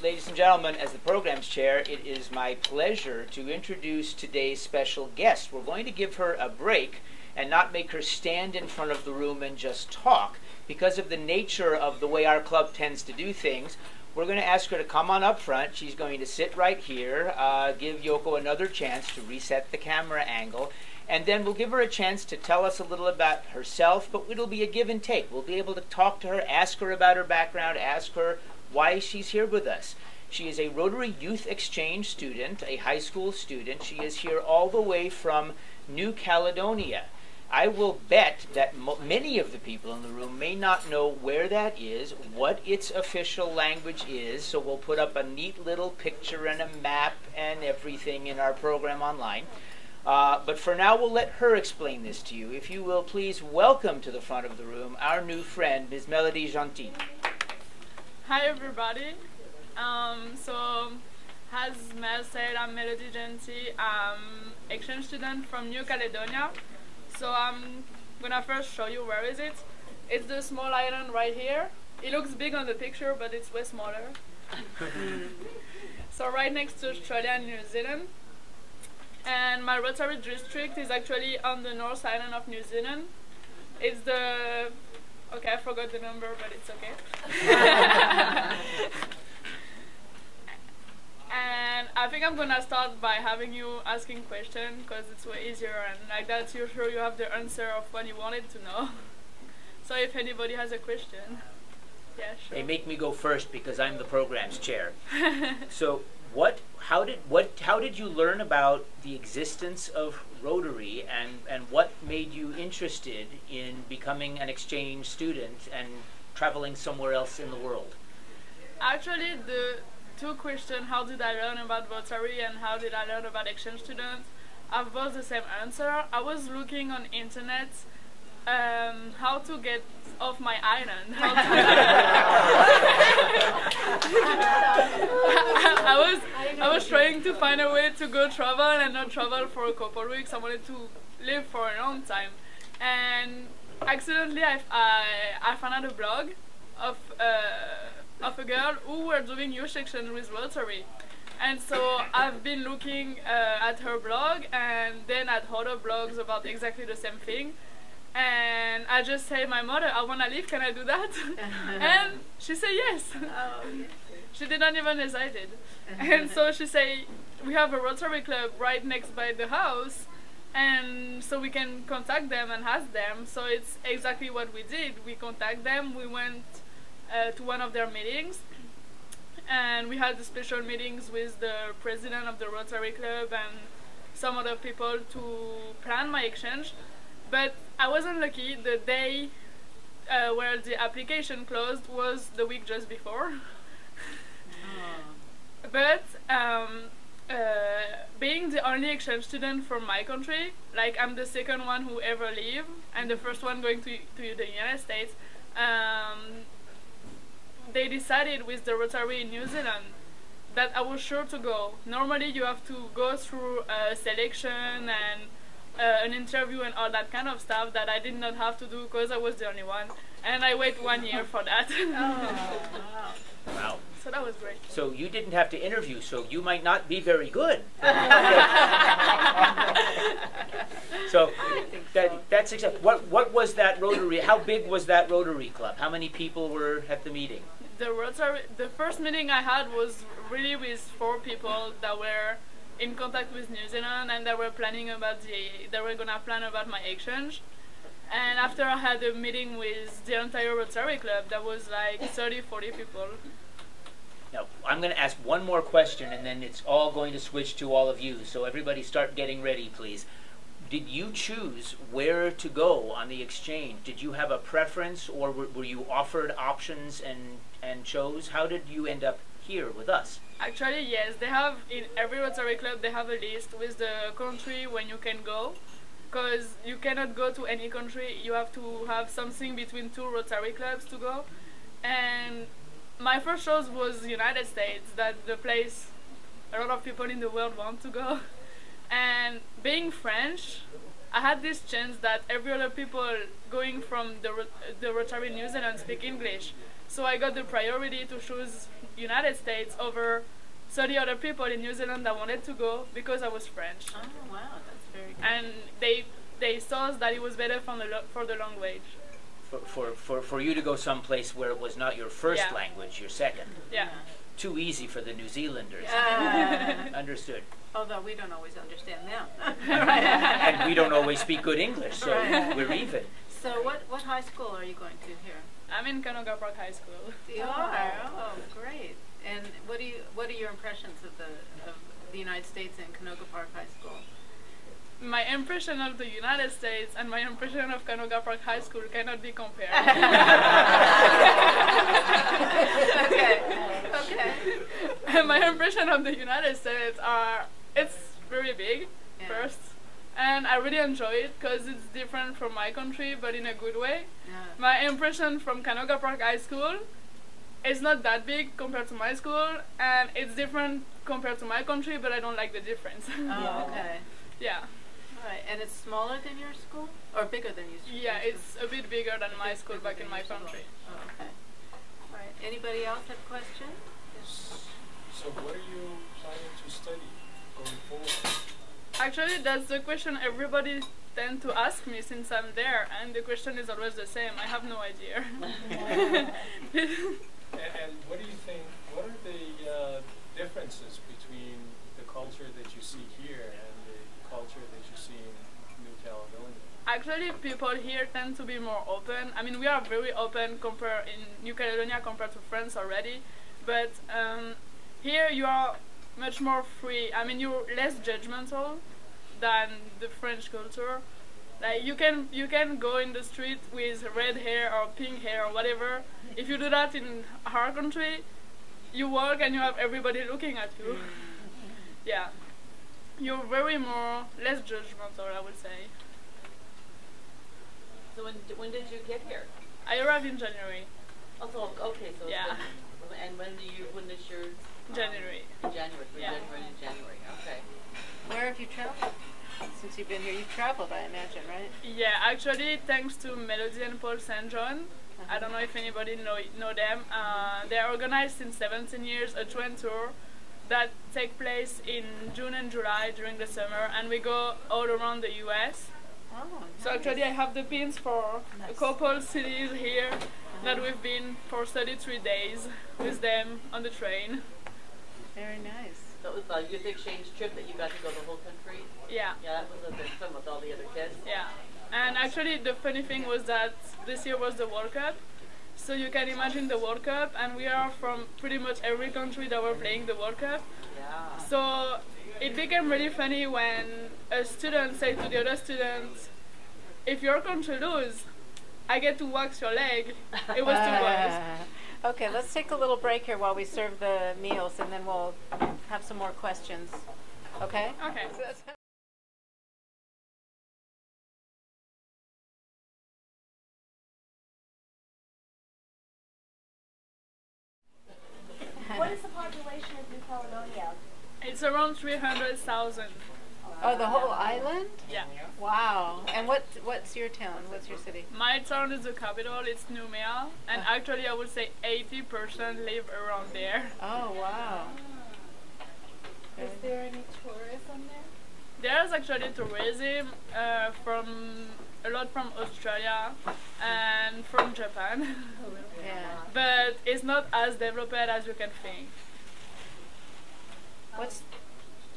ladies and gentlemen, as the program's chair, it is my pleasure to introduce today's special guest. We're going to give her a break and not make her stand in front of the room and just talk. Because of the nature of the way our club tends to do things, we're going to ask her to come on up front. She's going to sit right here, give Yoko another chance to reset the camera angle, and then we'll give her a chance to tell us a little about herself, but it'll be a give and take. We'll be able to talk to her, ask her about her background, ask her why she's here with us. She is a Rotary Youth Exchange student, a high school student. She is here all the way from New Caledonia. I will bet that many of the people in the room may not know where that is, what its official language is, so we'll put up a neat little picture and a map and everything in our program online. But for now, we'll let her explain this to you. If you will please welcome to the front of the room our new friend, Ms. Melodie Genty. Hi everybody. So as Mel said, I'm Melodie Genty. I'm exchange student from New Caledonia. So I'm gonna first show you where is it. It's the small island right here. It looks big on the picture, but it's way smaller. So right next to Australia and New Zealand. And my Rotary district is actually on the North Island of New Zealand. It's the... Okay, I forgot the number, but it's okay. And I think I'm gonna start by having you asking questions because it's way easier, and like that you're sure you have the answer of what you wanted to know. So if anybody has a question, yeah, sure. They make me go first because I'm the program's chair. So how did you learn about the existence of Rotary, and what made you interested in becoming an exchange student and traveling somewhere else in the world? Actually, the two questions, how did I learn about Rotary and how did I learn about exchange students, have both the same answer. I was looking on internet how to get off my island. I was trying to find a way to go travel and not travel for a couple of weeks. I wanted to live for a long time, and accidentally I found a blog of a girl who were doing youth exchange with Rotary. And so I've been looking at her blog and then at other blogs about exactly the same thing. And I just say, my mother, I want to leave, can I do that? And she said yes. Oh. She didn't even hesitate. And so she said, we have a Rotary club right next by the house, and so we can contact them and ask them. So it's exactly what we did. We contacted them, we went to one of their meetings, and we had the special meetings with the president of the Rotary Club and some other people to plan my exchange. But I wasn't lucky. The day where the application closed was the week just before. But being the only exchange student from my country, like I'm the second one who ever leave and the first one going to the United States, they decided with the Rotary in New Zealand that I was sure to go. Normally you have to go through a selection and an interview and all that kind of stuff that I did not have to do because I was the only one. And I wait 1 year for that. Oh, wow. Wow. So that was great. So you didn't have to interview, so you might not be very good. So that's exactly what was that Rotary? How big was that Rotary club? How many people were at the meeting? The first meeting I had was really with 4 people that were in contact with New Zealand, and they were planning about they were gonna plan about my exchange. And after I had a meeting with the entire Rotary club, that was like 30-40 people. Now, I'm going to ask one more question, and then it's all going to switch to all of you. So everybody start getting ready, please. Did you choose where to go on the exchange? Did you have a preference, or were you offered options and chose? How did you end up here with us? Actually, yes. They have, in every Rotary club, they have a list with the country when you can go. Because you cannot go to any country. You have to have something between 2 Rotary clubs to go. And my first choice was United States, that the place a lot of people in the world want to go. And being French, I had this chance that every other people going from the Rotary New Zealand speak English. So I got the priority to choose United States over 30 other people in New Zealand that wanted to go because I was French. Oh, wow, that's very good. And they saw that it was better for the language. For you to go someplace where it was not your first Yeah. language, your second. Yeah. Too easy for the New Zealanders. Understood. Although we don't always understand them. And we don't always speak good English, so Right. we're even. So what high school are you going to here? I'm in Canoga Park High School. You are? Oh, great. And what are your impressions of the United States and Canoga Park High School? My impression of the United States and my impression of Canoga Park High School cannot be compared. Okay. My impression of the United States it's very big, Yeah. first, and I really enjoy it because it's different from my country, but in a good way. Yeah. My impression from Canoga Park High School is not that big compared to my school, and it's different compared to my country, but I don't like the difference. Oh, okay. Yeah. All right. And it's smaller than your school, or bigger than your school? Yeah, it's a bit bigger than my school back in my Your school. country. Oh, okay. All right. Anybody else have a question? So what are you planning to study going forward? Actually, that's the question everybody tend to ask me since I'm there, and the question is always the same. I have no idea. And what do you think, what are the differences between the culture that you see here and the culture that you see in New Caledonia? Actually, people here tend to be more open. I mean, we are very open in New Caledonia compared to France already, but here you are much more free. I mean, you're less judgmental than the French culture. Like you can go in the street with red hair or pink hair or whatever. If you do that in our country, you walk and you have everybody looking at you. Yeah, you're less judgmental, I would say. So when did you get here? I arrived in January. Oh, so okay, so Yeah. and when is your January. January? From Yeah. January to January. Okay. Where have you traveled? Since you've been here, you've traveled, I imagine, right? Yeah, actually, thanks to Melodie and Paul St. John. I don't know if anybody know them. They're organized since 17 years a train tour that take place in June and July during the summer, and we go all around the U.S. Oh, So actually, I have the pins for a couple cities here that we've been for 33 days with them on the train. very nice. So it was a youth exchange trip that you got to go the whole country. Yeah. Yeah, that was a bit fun with all the other kids. Yeah, and actually the funny thing was that this year was the World Cup, so you can imagine the World Cup, and we are from pretty much every country that were playing the World Cup. Yeah. So it became really funny when a student said to the other student, "If your country lose, I get to wax your leg." It was two boys. Okay, let's take a little break here while we serve the meals, and then we'll have some more questions. Okay? Okay. What is the population of New Caledonia? It's around 300,000. Oh, the whole island? Yeah. Wow. And what's your town? What's your city? My town is the capital, it's Numea, and actually I would say 80% live around there. Oh, wow. Is there any tourism there? There's actually tourism from a lot from Australia and from Japan, Yeah. but it's not as developed as you can think.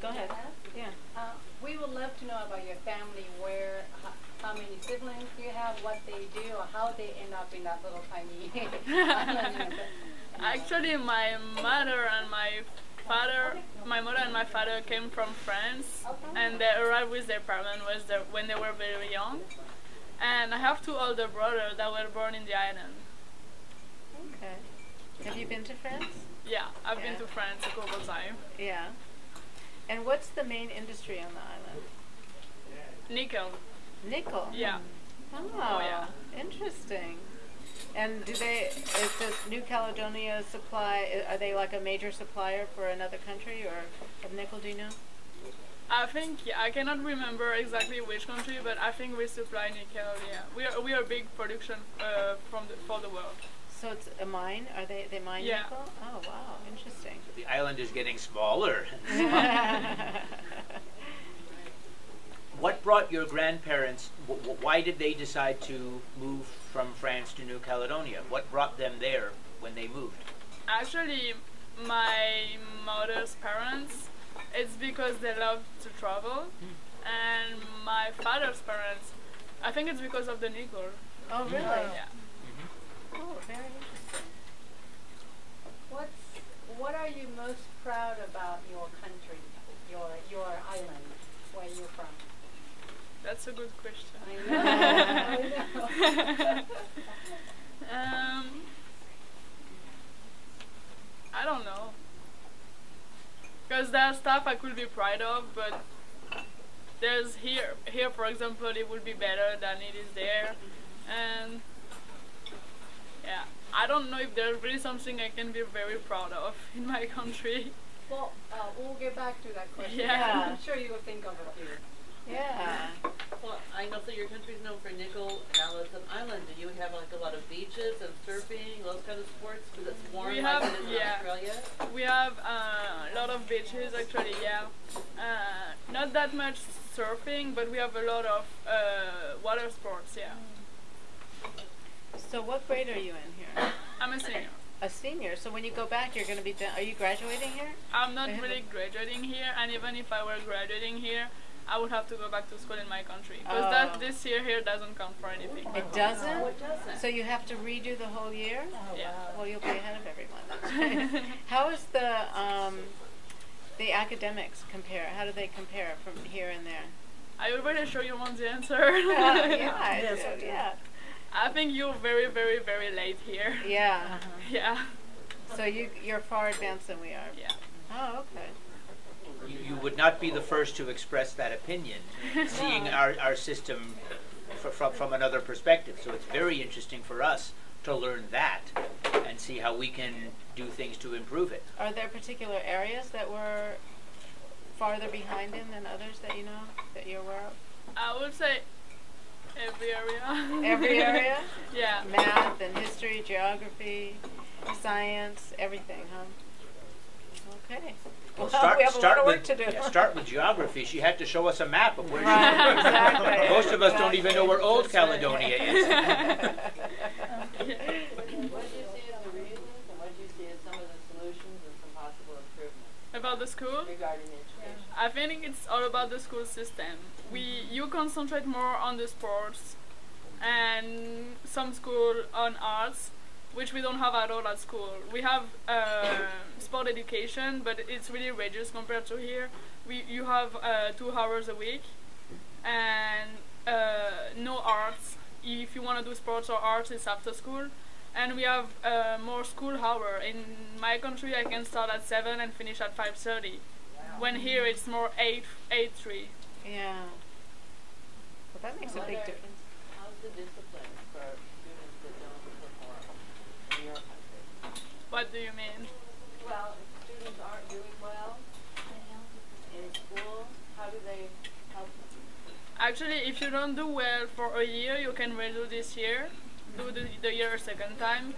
Go ahead. Yeah. We would love to know about your family, how many siblings you have, what they do, or how they end up in that little tiny island. Actually, my mother and my father came from France, and they arrived with their parents when they were very young. And I have two older brothers that were born in the island. Okay. Have you been to France? Yeah, I've been Yeah. to France a couple times. Yeah. And what's the main industry on the island? Nickel. Nickel. Yeah. Oh, yeah. Interesting. And does New Caledonia supply, are they like a major supplier for another country or of nickel, do you know? I think, yeah, I cannot remember exactly which country, but I think we supply New Caledonia. We are a big production for the world. So it's a mine? Are they mine Yeah. nickel? Oh wow, interesting. The island is getting smaller. What brought your grandparents, why did they decide to move from France to New Caledonia? What brought them there when they moved? Actually, my mother's parents, it's because they love to travel, and my father's parents, I think it's because of the nickel. Oh really? Yeah. Oh, very interesting. What are you most proud about your country, your island, where you're from? That's a good question. I know. I know. I don't know. Because there's stuff I could be proud of, but there's here for example, it would be better than it is there. And yeah, I don't know if there's really something I can be very proud of in my country. Well, we'll get back to that question. Yeah. I'm sure you will think of a few. Yeah. Well, I know so your country's known for nickel. Now it's an island. Do you have like a lot of beaches and surfing, those kind of sports? Because it's warm We like have- it is yeah. in Australia. We have a lot of beaches actually, yeah. Not that much surfing, but we have a lot of water sports, yeah. So what grade are you in here? I'm a senior. A senior. So when you go back, you're going to be done. Are you graduating here? I'm not I have really graduating here, and even if I were graduating here, I would have to go back to school in my country. Because Oh. this year here doesn't count for anything. It doesn't? What doesn't? So you have to redo the whole year? Yeah. Well, you'll be ahead of everyone. How is the academics compare? How do they compare from here and there? I already show you one the answer. Yeah, I do, yeah. I think you're very, very, very late here. Yeah. Yeah. So you're far advanced than we are. Yeah. Oh, okay. You would not be the first to express that opinion, seeing our system from another perspective. So it's very interesting for us to learn that and see how we can do things to improve it. Are there particular areas that were farther behind in than others that you know, that you're aware of? I would say every area. Every area? Yeah. Math and history, geography, science, everything, huh? Okay. Well, we have a lot of work with, to do. yeah, start with geography. She had to show us a map of where she Right, exactly. Most of us don't even know where Old Caledonia is. What do you see as the reasons, and what do you see as some of the solutions and some possible improvements About the school? regarding education? I think it's all about the school system. You concentrate more on the sports, and some school on arts, which we don't have at all at school. We have sport education, but it's really reduced compared to here. You have 2 hours a week, and no arts. If you want to do sports or arts, it's after school. And we have more school hour. In my country, I can start at 7 and finish at 5:30. When here, it's more 8:3. Yeah. Well, that makes a big difference. How's the discipline for students that don't perform in your country? What do you mean? Well, if students aren't doing well in school, how do they help them? Actually, if you don't do well for a year, you can redo this year, do the year a second time.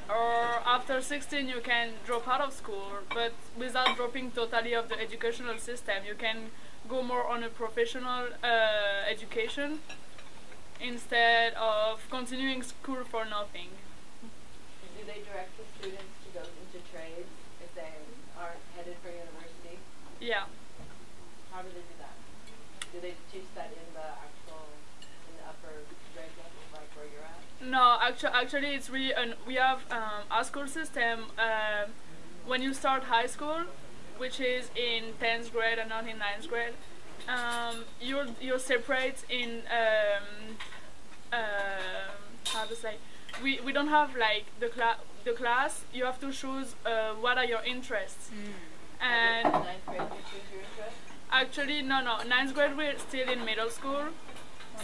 Or after 16, you can drop out of school, but without dropping totally of the educational system. You can go more on a professional education instead of continuing school for nothing. Do they direct the students to go into trades if they aren't headed for university? Yeah. How do they do that? Do they teach that in the upper grade levels, like where you're at? No, actually, it's really we have our school system. When you start high school, which is in 10th grade and not in 9th grade, you're separate in how to say. We don't have like the class. You have to choose what are your interests. And In ninth grade, you choose your interest? actually, no. 9th grade we're still in middle school.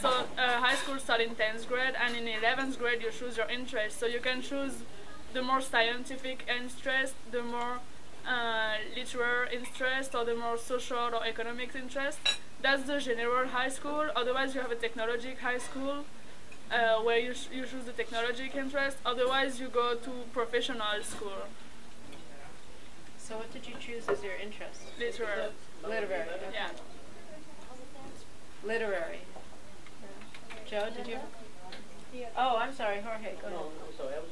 So high school start in 10th grade, and in 11th grade you choose your interest. So you can choose the more scientific interest, the more literary interest, or the more social or economics interest. That's the general high school. Otherwise you have a technologic high school, where you choose the technologic interest. Otherwise, you go to professional school. So what did you choose as your interest? Literary. Literary. Okay. Yeah. Literary. Joe, did you? Oh, I'm sorry, Jorge. Go No, ahead. I'm sorry. I was,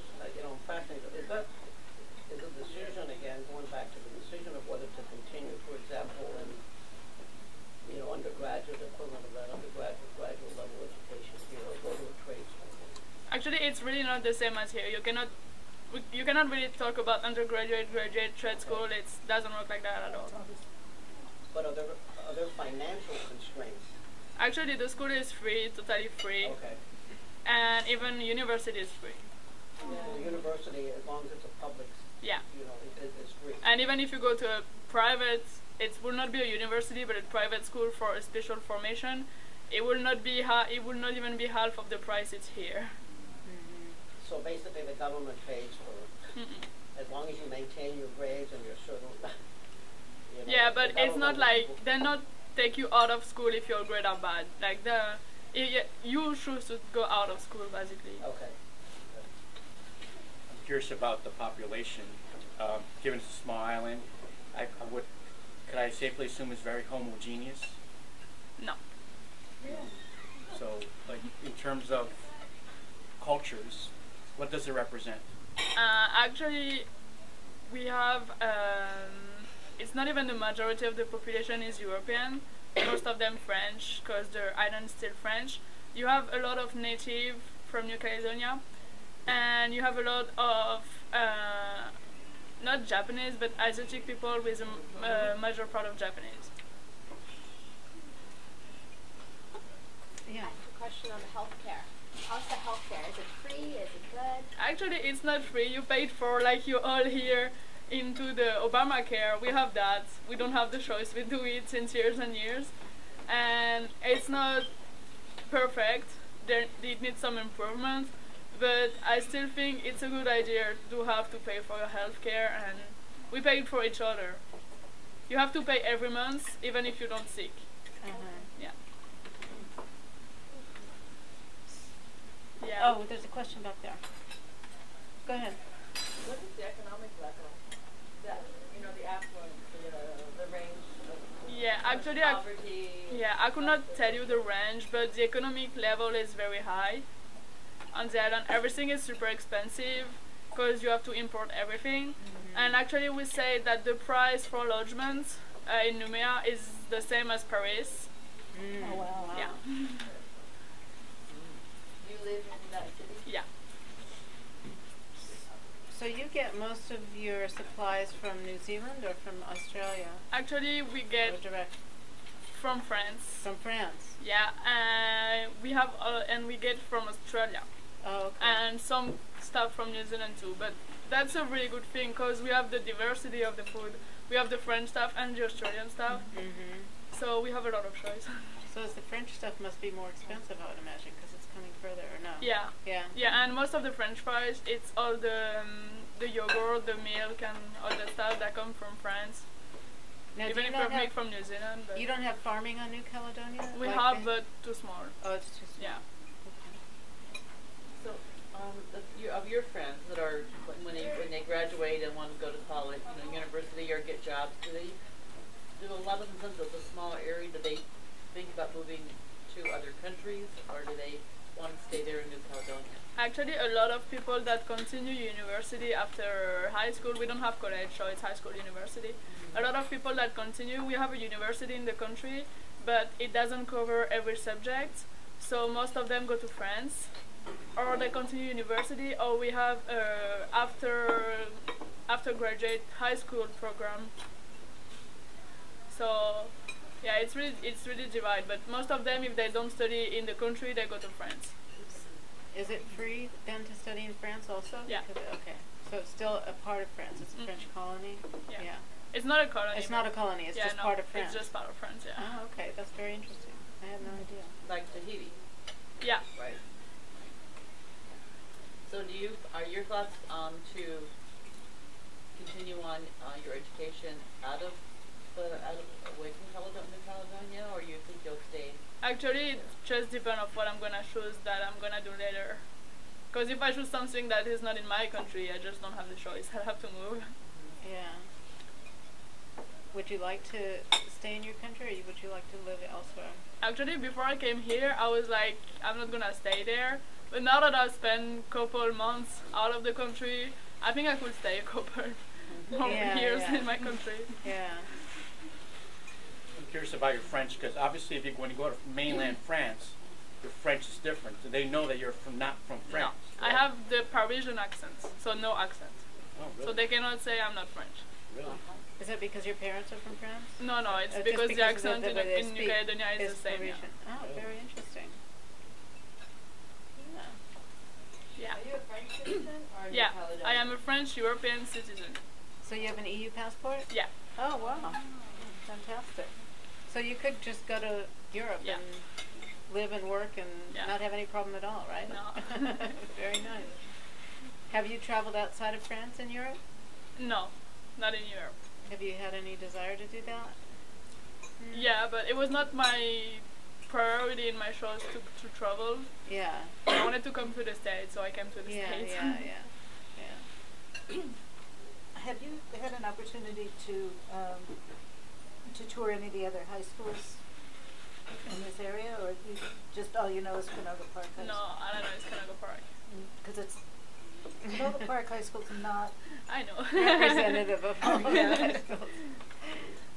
fascinated. Is the decision again going back to the decision of whether to continue, for example, in undergraduate equivalent of that undergraduate graduate level education here, or go to a trade school? Actually, it's really not the same as here. You cannot really talk about undergraduate, graduate, trade school. It doesn't work like that at all. But are there financial constraints? Actually, the school is free, totally free, Okay. and even university is free. The university, as long as it's a public, Yeah. it's free. And even if you go to a private, it will not be a university, but a private school for a special formation. It will not be it will not even be half of the price it's here. So basically, the government pays for as long as you maintain your grades and your certain. Yeah, but it's not like they not take you out of school if your grades are bad. Like you choose to go out of school basically. Okay. I'm curious about the population. Given it's a small island, could I safely assume it's very homogeneous? No. So, like in terms of cultures, what does it represent? Actually, we have. It's not even the majority of the population is European. Most of them French, because the island is still French. You have a lot of native from New Caledonia, and you have a lot of not Japanese, but Asiatic people with a major part of Japanese. Yeah. Question on the healthcare. How's the healthcare? Is it free? Is it good? Actually, it's not free. You paid for, like you all here into the Obamacare. We have that. We don't have the choice. We do it since years and years, and it's not perfect. It needs some improvement, but I still think it's a good idea to have to pay for your healthcare, and we pay for each other. You have to pay every month, even if you don't sick. Yeah. Yeah. Oh, there's a question back there. Go ahead. What is the economic level? That, the affluence, the range of Yeah, actually, poverty? I could not tell you the range, but the economic level is very high on the island. Everything is super expensive because you have to import everything. And actually, we say that the price for lodgement in Nouméa is the same as Paris. Oh, wow. Yeah. You live in that city? Yeah. So you get most of your supplies from New Zealand or from Australia? Actually, we Or get direct from France. from France? Yeah, and we get from Australia. Oh, okay. And some stuff from New Zealand too, but that's a really good thing because we have the diversity of the food. We have the French stuff and the Australian stuff, so we have a lot of choice. So the French stuff must be more expensive, I would imagine, because it's coming further, or no? Yeah, Yeah. and most of the French fries, it's all the yogurt, the milk, and all that stuff that come from France. Now, do Even you if not we're made have, from New Zealand, but you don't have farming on New Caledonia? we Like have, they- but too small. Oh, it's too small. Yeah. So, of your friends that are when they graduate and want to go to college, university or get jobs, do a lot of them, since it's a smaller area, do they think about moving to other countries, or do they want to stay there in New Caledonia? Actually, a lot of people that continue university after high school, we don't have college, so it's high school university. A lot of people that continue, we have a university in the country, but it doesn't cover every subject, so most of them go to France, or they continue university, or we have after graduate high school program. So yeah, it's really divided, but most of them, if they don't study in the country, they go to France. Is it free then to study in France also? Yeah. Okay. So it's still a part of France. It's a French colony? Yeah. It's not a colony. It's not a colony. It's just part of France. It's just part of France, yeah. Oh, okay. That's very interesting. I had no idea. Like Tahiti, Yeah. right? So are your thoughts to continue on your education away from New Caledonia, or you think you'll stay? Actually, it just depends on what I'm gonna choose that I'm gonna do later. Because if I choose something that is not in my country, I just don't have the choice. I have to move. Yeah. Would you like to stay in your country, or would you like to live elsewhere? Actually, before I came here, I was like, I'm not gonna stay there. But now that I've spent a couple months out of the country, I think I could stay a couple more years in my country. Yeah. I'm curious about your French, because obviously when you go to mainland France, your French is different. So they know that you're not from France. No, I have the Parisian accent, so no accent. Oh, really? So they cannot say I'm not French. Really? Is it because your parents are from France? No, it's Just because the accent the way they in New speak Caledonia is the same. Parisian. Oh, very interesting. Yeah. Are you a French citizen or a Yeah, New Caledonian? I am a French European citizen. So you have an EU passport? Yeah. Oh, wow. Fantastic. So you could just go to Europe Yeah. and live and work and not have any problem at all, right? No. Very nice. Have you traveled outside of France in Europe? No, not in Europe. Have you had any desire to do that? Yeah, but it was not my priority in my choice to travel. Yeah. I wanted to come to the States, so I came to the States. Yeah. Have you had an opportunity to tour any of the other high schools in this area, or you just all you know is Canoga Park High No, School? I don't know, it's Canoga Park. Because it's Canoga Park High School's not I know. Representative of all the high schools.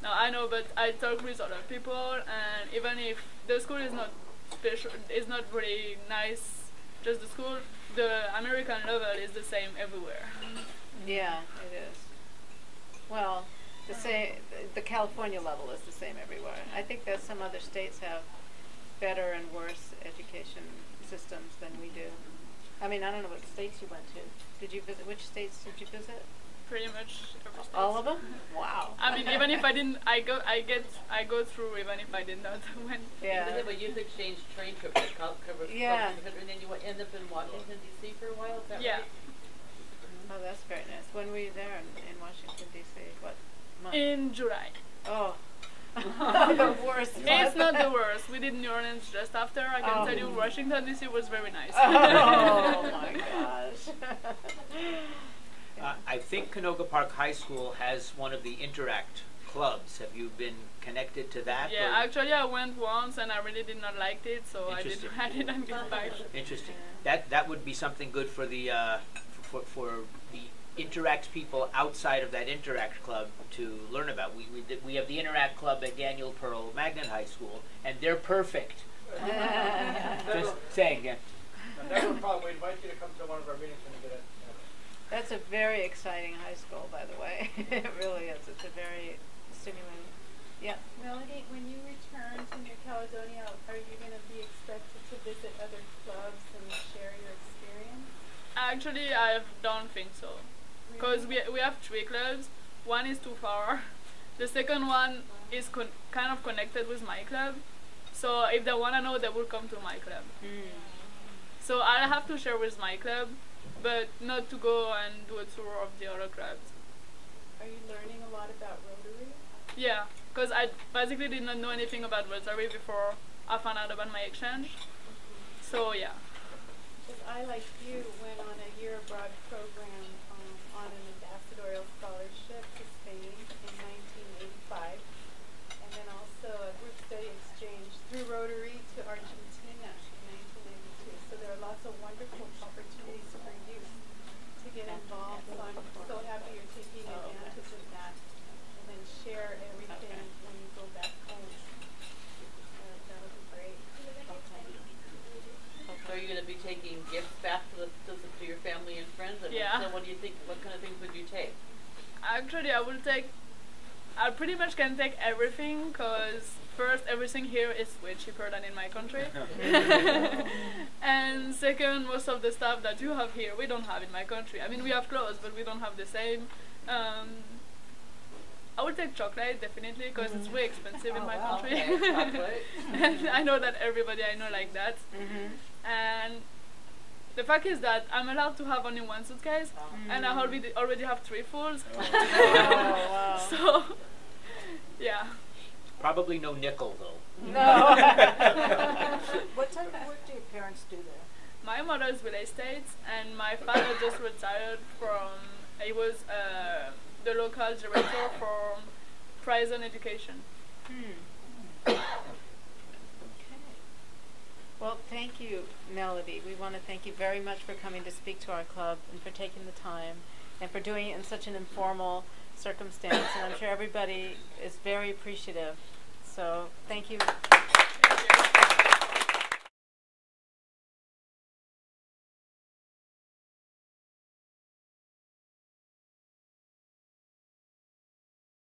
No, I know, but I talk with other people, and even if the school is not special, is not really nice, just the school, the American level is the same everywhere. Yeah, it is. Well, the California level is the same everywhere. I think that some other states have better and worse education systems than we do. I mean, I don't know what states you went to. Did you visit? Which states did you visit? Pretty much every state. All of them? Wow. I mean, even if I didn't, I go through even if I did not went. Yeah. They have a youth exchange train trip that covers Yeah. and then you end up in Washington D.C. for a while. Is that Yeah. right? Oh, that's very nice. When were you there in Washington, D.C.? What month? In July. Oh. The worst It's month. not the worst. We did New Orleans just after. I can tell you, Washington D.C. was very nice. Oh my gosh. I think Canoga Park High School has one of the Interact clubs. Have you been connected to that? Yeah, or? actually I went once and I really did not like it, so I Interesting. didn't get back. Interesting. That would be something good for the for the Interact people outside of that Interact club to learn about. We have the Interact club at Daniel Pearl Magnet High School, and they're perfect. Just saying. Yeah. Never a problem. We invite you to come to one of our meetings when you get it. That's a very exciting high school, by the way. It really is. It's a very stimulating. Yeah. Melodie, when you return to New Caledonia, are you going to be expected to visit other clubs and share your experience? Actually, I don't think so. Because we have 3 clubs. One is too far. The second one is kind of connected with my club. So if they want to know, they will come to my club. So I'll have to share with my club, but not to go and do a tour of the other clubs. Are you learning a lot about Rotary? Yeah, because I basically did not know anything about Rotary before I found out about my exchange. So yeah. Because I, like you, went on a year abroad program on an ambassadorial scholarship to Spain in 1985, and then also a group study exchange through Rotary to Argentina in 1992. So there are lots of wonderful opportunities for youth to get involved. So I'm so happy you're taking advantage of that, and then share everything when you go back home. That would be great. So are you going to be taking gifts back to your family and friends? And Yeah. So what do you think? What kind of things would you take? Actually, I pretty much can take everything, because first, everything here is way cheaper than in my country. And second, most of the stuff that you have here, we don't have in my country. I mean, we have clothes, but we don't have the same. I would take chocolate, definitely, because it's way expensive in my country. Okay, chocolate. And I know that everybody I know like that. And the fact is that I'm allowed to have only 1 suitcase, and I already have 3 fulls. Oh, wow. So, yeah. Probably no nickel though. No. What type of work do your parents do there? My mother is real estate, and my father just retired from. He was the local director for prison education. Okay. Well, thank you, Melody. We want to thank you very much for coming to speak to our club and for taking the time and for doing it in such an informal circumstance. And I'm sure everybody is very appreciative. So thank you.